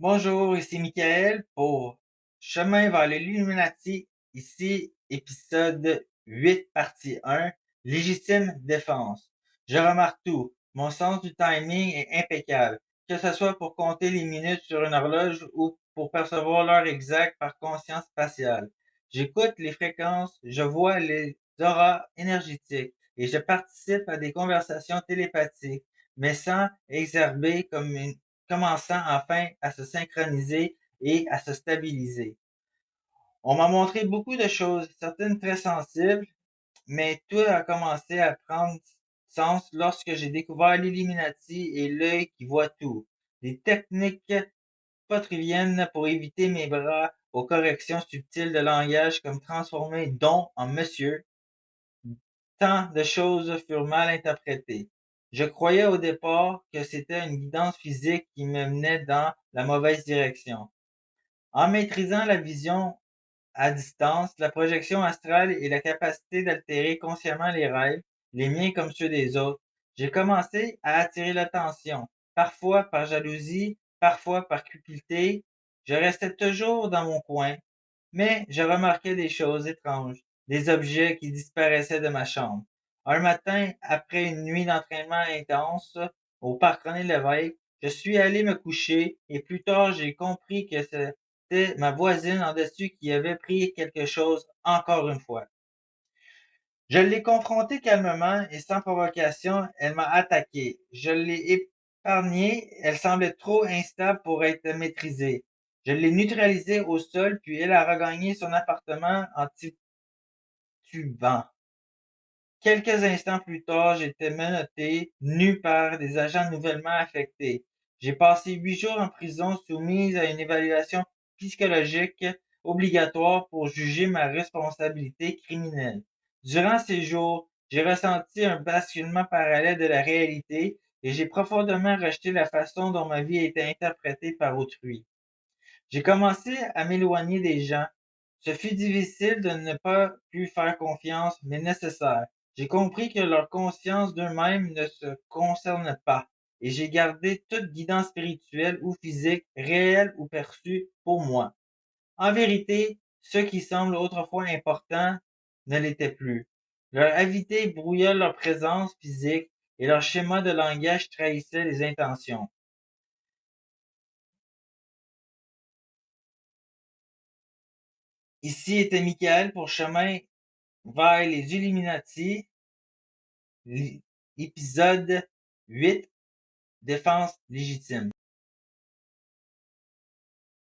Bonjour, ici Michael pour Chemin vers l'Illuminati, ici épisode 8, partie 1, Légitime défense. Je remarque tout, mon sens du timing est impeccable, que ce soit pour compter les minutes sur une horloge ou pour percevoir l'heure exacte par conscience spatiale. J'écoute les fréquences, je vois les auras énergétiques et je participe à des conversations télépathiques, mais sans exerber comme commençant enfin à se synchroniser et à se stabiliser. On m'a montré beaucoup de choses, certaines très sensibles, mais tout a commencé à prendre sens lorsque j'ai découvert l'Illuminati et l'œil qui voit tout. Des techniques potriviennes pour éviter mes bras aux corrections subtiles de langage comme transformer don en monsieur. Tant de choses furent mal interprétées. Je croyais au départ que c'était une guidance physique qui me menait dans la mauvaise direction. En maîtrisant la vision à distance, la projection astrale et la capacité d'altérer consciemment les rêves, les miens comme ceux des autres, j'ai commencé à attirer l'attention, parfois par jalousie, parfois par cupidité. Je restais toujours dans mon coin, mais je remarquais des choses étranges, des objets qui disparaissaient de ma chambre. Un matin, après une nuit d'entraînement intense au parc René-Lévesque, je suis allé me coucher et plus tard j'ai compris que c'était ma voisine en dessus qui avait pris quelque chose encore une fois. Je l'ai confrontée calmement et sans provocation, elle m'a attaqué. Je l'ai épargnée, elle semblait trop instable pour être maîtrisée. Je l'ai neutralisée au sol, puis elle a regagné son appartement en titubant. Quelques instants plus tard, j'étais menotté, nu par des agents nouvellement affectés. J'ai passé 8 jours en prison soumise à une évaluation psychologique obligatoire pour juger ma responsabilité criminelle. Durant ces jours, j'ai ressenti un basculement parallèle de la réalité et j'ai profondément rejeté la façon dont ma vie était interprétée par autrui. J'ai commencé à m'éloigner des gens. Ce fut difficile de ne pas plus faire confiance, mais nécessaire. J'ai compris que leur conscience d'eux-mêmes ne se concerne pas, et j'ai gardé toute guidance spirituelle ou physique, réelle ou perçue, pour moi. En vérité, ce qui semble autrefois important ne l'était plus. Leur avidité brouilla leur présence physique et leur schéma de langage trahissait les intentions. Ici était Michael pour Chemin vers les Illuminati, épisode 8, Défense légitime.